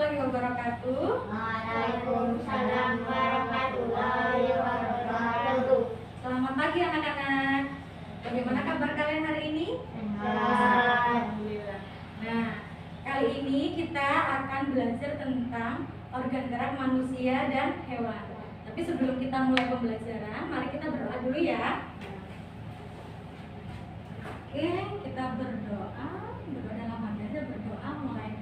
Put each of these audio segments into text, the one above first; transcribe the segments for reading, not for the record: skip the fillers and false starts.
warahmatullahi wabarakatuh. Waalaikumsalam warahmatullahi wabarakatuh. Selamat pagi anak-anak. Bagaimana kabar kalian hari ini? Alhamdulillah. Nah, kali ini kita akan belajar tentang organ gerak manusia dan hewan. Tapi sebelum kita mulai pembelajaran, mari kita berdoa dulu ya. Oke, kita berdoa dalam hati aja, berdoa mulai.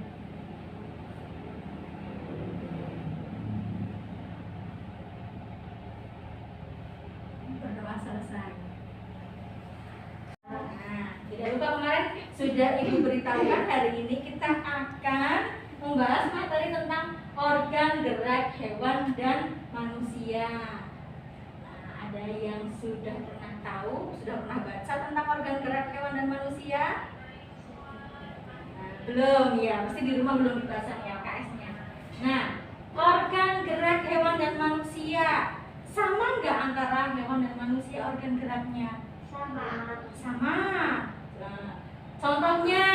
Berdoa selesai. Nah, tidak lupa kemarin sudah Ibu beritahukan, hari ini kita akan membahas materi tentang organ gerak hewan dan manusia. Nah, ada yang sudah pernah tahu, sudah pernah baca tentang organ gerak hewan dan manusia? Nah, belum ya, pasti di rumah belum dibaca ya KS-nya. Nah, organ gerak hewan dan manusia sama nggak antara hewan dan manusia organ geraknya? Sama. Nah, contohnya,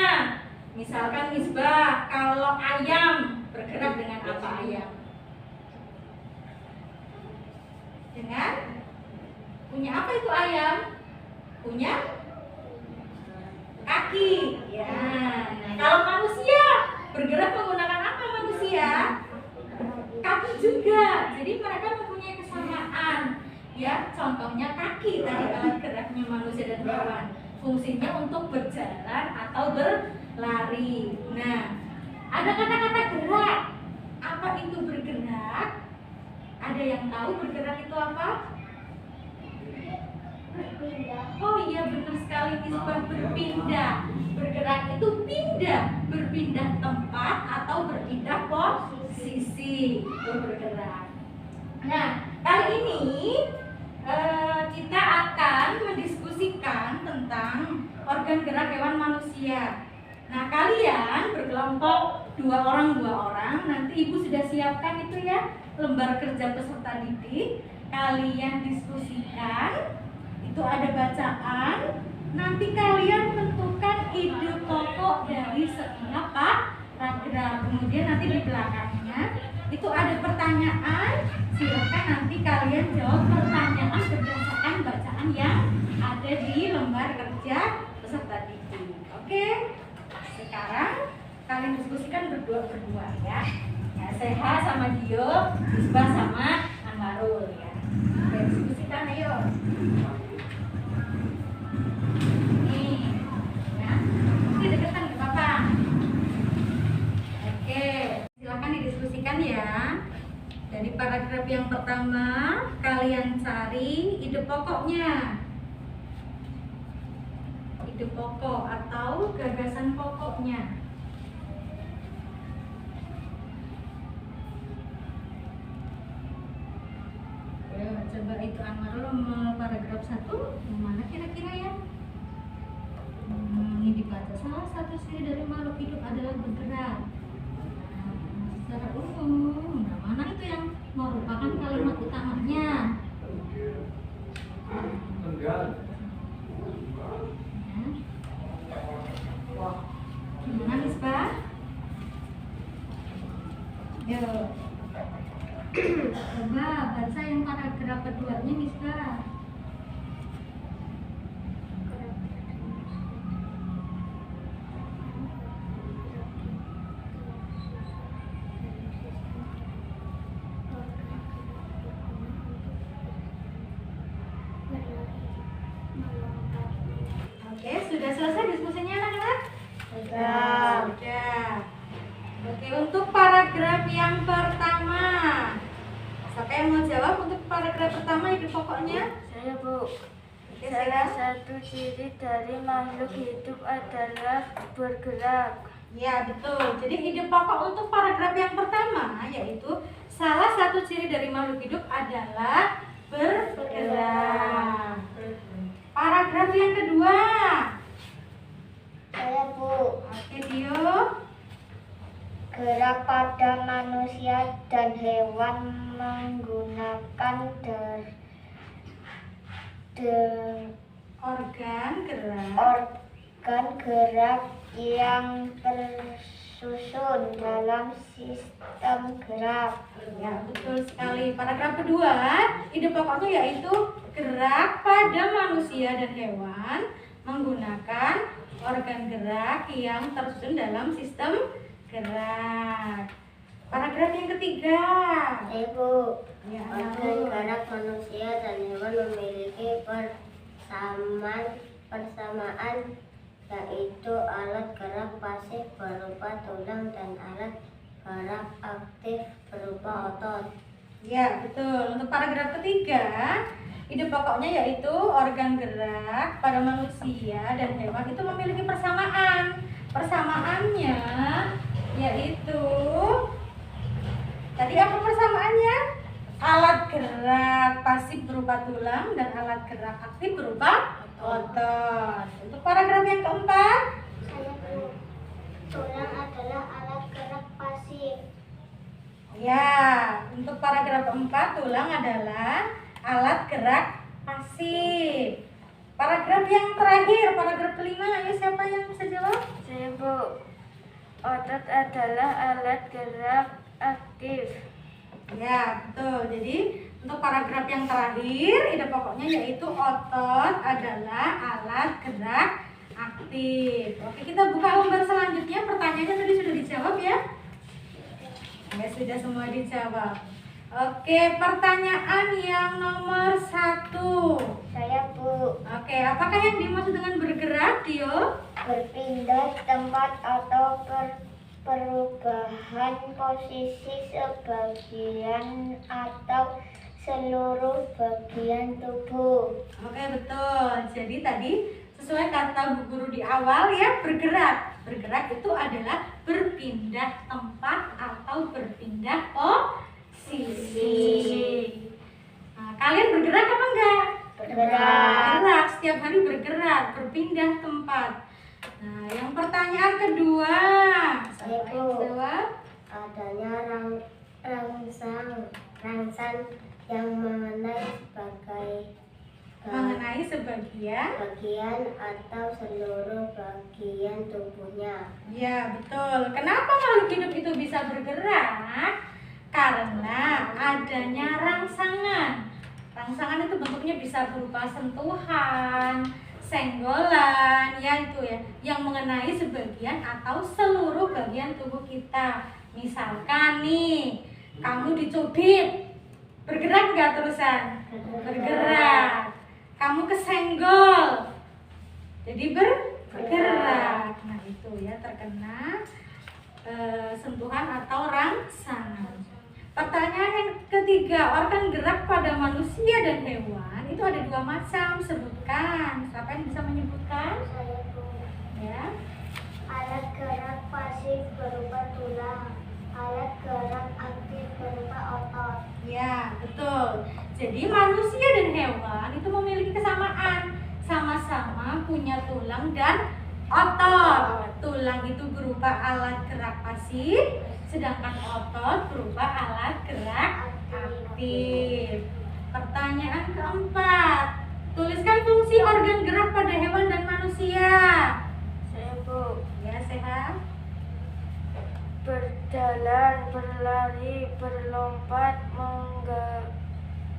misalkan Misbah, kalau ayam bergerak dengan apa ayam? Dengan punya apa itu ayam? Punya kaki. Ya. Nah, kalau manusia bergerak menggunakan apa manusia? Kaki juga. Jadi mereka mempunyai kesamaan. Ya, contohnya kaki tadi alat geraknya manusia dan hewan. Fungsinya untuk berjalan atau berlari. Nah, ada kata-kata gerak. Apa itu bergerak? Ada yang tahu bergerak itu apa? Oh iya, benar sekali Misbah, berpindah. Bergerak itu pindah, berpindah tempat atau berpindah posisi. Itu bergerak. Nah, kali ini kita akan mendiskusikan tentang organ gerak hewan manusia. Nah, kalian berkelompok dua orang. Nanti Ibu sudah siapkan itu ya, lembar kerja peserta didik. Kalian diskusikan. Itu ada bacaan. Nanti kalian tentukan ide pokok dari setiap paragraf. Kemudian nanti di belakangnya itu ada pertanyaan. Silakan nanti kalian jawab pertanyaan berdasarkan bacaan yang ada di lembar kerja peserta didik. Oke? Sekarang kalian diskusikan berdua ya. Ya, Seha sama Dio, Misbah sama Anwarul ya. Oke, diskusikan ayo. Nih, ya. Ini deketan ke Papa. Oke, silakan didiskusikan ya. Dari paragraf yang pertama, kalian cari ide pokoknya. Ide pokok atau gagasan pokoknya. Ya, coba itu Anwarul paragraf 1, mana kira-kira ya? Ini dibaca, salah satu ciri dari makhluk hidup adalah bergerak. Secara umum, nah mana itu yang merupakan kalimat utamanya? Gimana Misbah? Yuk, coba baca yang paragraf keduanya Misbah. Oke, sudah selesai diskusinya anak-anak? Sudah. Oke, untuk paragraf yang pertama, siapa yang mau jawab untuk paragraf pertama ide pokoknya? Saya, Bu. Oke, Salah Sarah. satu ciri dari makhluk hidup adalah bergerak. Ya, betul. Jadi ide pokok untuk paragraf yang pertama yaitu salah satu ciri dari makhluk hidup adalah bergerak. Paragraf yang kedua. Saya, Bu. Oke, Dio. Gerak pada manusia dan hewan menggunakan Organ gerak. organ gerak yang susun dalam sistem gerak. Ya, betul sekali. Paragraf kedua, ide pokoknya yaitu gerak pada manusia dan hewan menggunakan organ gerak yang tersusun dalam sistem gerak. Paragraf yang ketiga. Ibu, Ya, organ gerak manusia dan hewan memiliki persamaan, yaitu alat gerak pasif berupa tulang dan alat gerak aktif berupa otot. Ya, betul. Untuk paragraf ketiga, ide pokoknya yaitu organ gerak pada manusia dan hewan itu memiliki persamaan. Persamaannya yaitu tadi apa persamaannya? Alat gerak pasif berupa tulang dan alat gerak aktif berupa otot. Untuk paragraf yang keempat, Tulang adalah alat gerak pasif. ya, untuk paragraf keempat, tulang adalah alat gerak pasif. Paragraf yang terakhir, paragraf kelima, ayo siapa yang bisa jawab? Saya, Bu. Otot adalah alat gerak aktif. Ya, betul. Jadi untuk paragraf yang terakhir, ide pokoknya yaitu otot adalah alat gerak aktif. Oke, kita buka lembar selanjutnya. Pertanyaannya tadi sudah dijawab ya? Ya, sudah semua dijawab. Oke, pertanyaan yang nomor 1. Saya, Bu. Oke, apakah yang dimaksud dengan bergerak, Dio? Berpindah tempat atau perubahan posisi sebagian atau seluruh bagian tubuh. Oke, betul. Jadi tadi sesuai kata Bu Guru di awal ya, bergerak. Bergerak itu adalah berpindah tempat atau berpindah posisi. Nah, kalian bergerak apa enggak? Bergerak. Setiap hari bergerak, berpindah tempat. Nah, yang pertanyaan kedua. Siapa yang jawab? Adanya rangsan yang Mengenai sebagian. bagian atau seluruh bagian tubuhnya. Ya, betul. Kenapa makhluk hidup itu bisa bergerak? Karena adanya rangsangan. Rangsangan itu bentuknya bisa berupa sentuhan, senggolan, ya itu ya, yang mengenai sebagian atau seluruh bagian tubuh kita. Misalkan nih, kamu dicubit, bergerak nggak terusan? Bergerak. Kamu kesenggol, jadi bergerak. Nah itu ya, terkena sentuhan atau rangsangan. Pertanyaan yang ketiga, organ gerak pada manusia dan hewan itu ada 2 macam. Sebutkan. Siapa yang bisa menyebutkan? Saya, Bu. Ya. Alat gerak pasif berupa tulang, alat gerak aktif berupa otot. Ya, betul. Jadi manusia dan hewan itu memiliki kesamaan. Sama-sama punya tulang dan otot. Tulang itu berupa alat gerak pasif, sedangkan otot berupa alat gerak aktif. Pertanyaan keempat, tuliskan fungsi organ gerak pada hewan dan manusia. Saya, Bu. Ya, sehat. Berjalan, berlari, berlompat,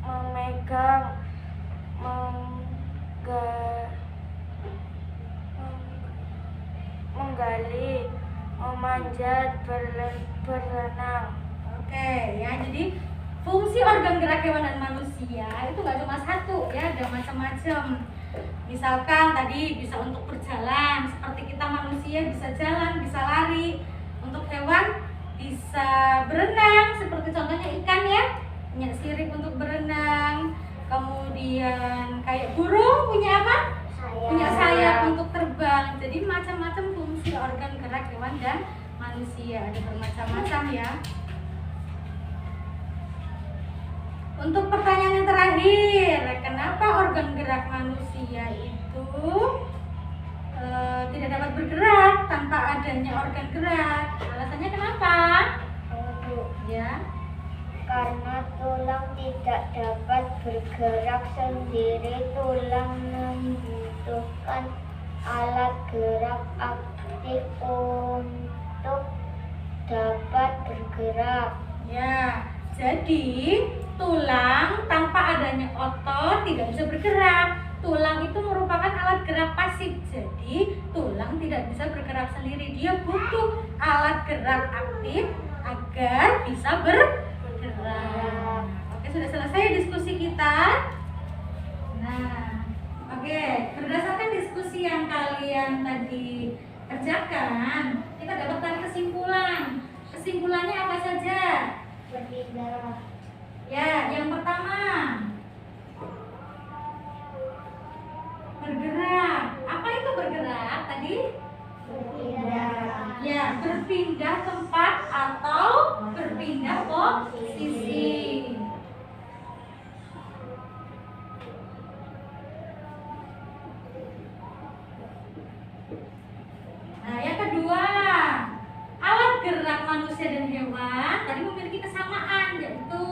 memegang, menggali, memanjat, berenang. Oke, ya, jadi fungsi organ gerak hewan dan manusia itu nggak cuma satu ya, ada macam-macam. Misalkan tadi bisa untuk berjalan, seperti kita manusia bisa jalan, bisa lari. Untuk hewan bisa berenang, seperti contohnya ikan ya, punya sirip untuk berenang. Kemudian kayak burung punya apa? Punya sayap untuk terbang. Jadi macam-macam fungsi organ gerak hewan dan manusia, ada bermacam-macam ya. Untuk pertanyaan yang terakhir, kenapa organ gerak manusia itu tidak dapat bergerak tanpa adanya organ gerak? Alasannya kenapa? Ya. Karena tulang tidak dapat bergerak sendiri, tulang membutuhkan alat gerak aktif untuk gerak. Ya, jadi tulang tanpa adanya otot tidak bisa bergerak. Tulang itu merupakan alat gerak pasif. Jadi tulang tidak bisa bergerak sendiri. Dia butuh alat gerak aktif agar bisa bergerak. Oke, sudah selesai diskusi kita. Nah, oke, berdasarkan diskusi yang kalian tadi kerjakan, kita dapat tarik kesimpulan. Kesimpulannya apa saja? Berpindah. Ya, yang pertama, bergerak. Apa itu bergerak tadi? Berpindah. Ya, berpindah tempat atau berpindah posisi. Nah, yang kedua, alat gerak manusia dan hewan tadi memiliki kesamaan, yaitu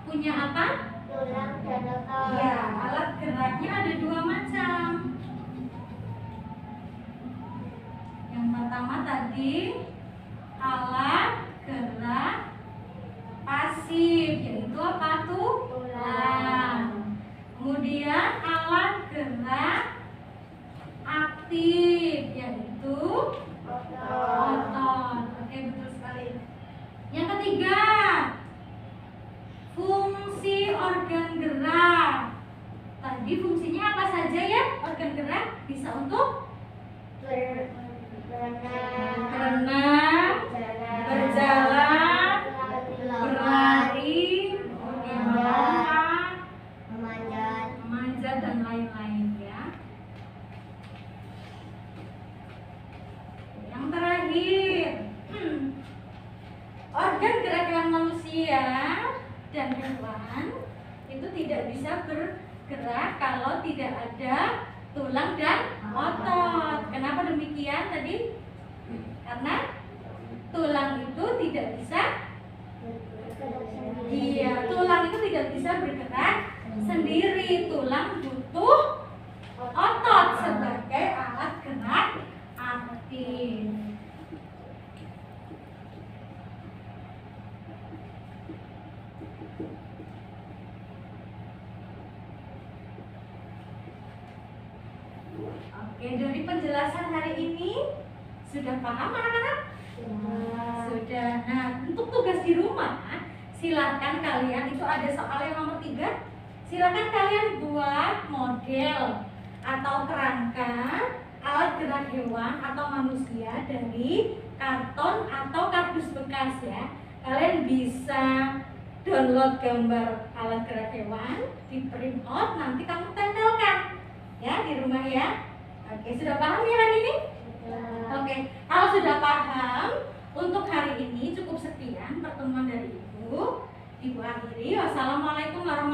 punya apa? Tulang dan otot. Ya, alat geraknya ada dua macam. Yang pertama tadi alat gerak pasif, yaitu apa tuh? Tulang. Kemudian alat gerak aktif, yaitu otot. Oke, betul sekali. Yang ketiga, fungsi organ gerak. Tadi fungsinya apa saja ya? Organ gerak bisa untuk berenang, berjalan, berlari, melompat, memanjat dan lain-lain ya. Yang terakhir, organ gerak hewan manusia dan hewan itu tidak bisa bergerak kalau tidak ada tulang dan otot. Kenapa demikian tadi? Karena tulang itu tidak bisa, iya, tulang itu tidak bisa bergerak sendiri. Tulang butuh otot sebagai alat gerak aktif. Oke, dari penjelasan hari ini sudah paham anak-anak? Sudah. Nah, untuk tugas di rumah, silakan kalian, itu ada soal yang nomor 3. Silakan kalian buat model atau kerangka alat gerak hewan atau manusia dari karton atau kardus bekas ya. Kalian bisa download gambar alat gerak hewan, di print out, nanti kamu tempelkan ya di rumah ya. Oke, sudah paham ya hari ini? Oke, kalau sudah paham, untuk hari ini cukup sekian pertemuan dari Ibu. Ibu akhiri. Wassalamualaikum warahmatullahi wabarakatuh.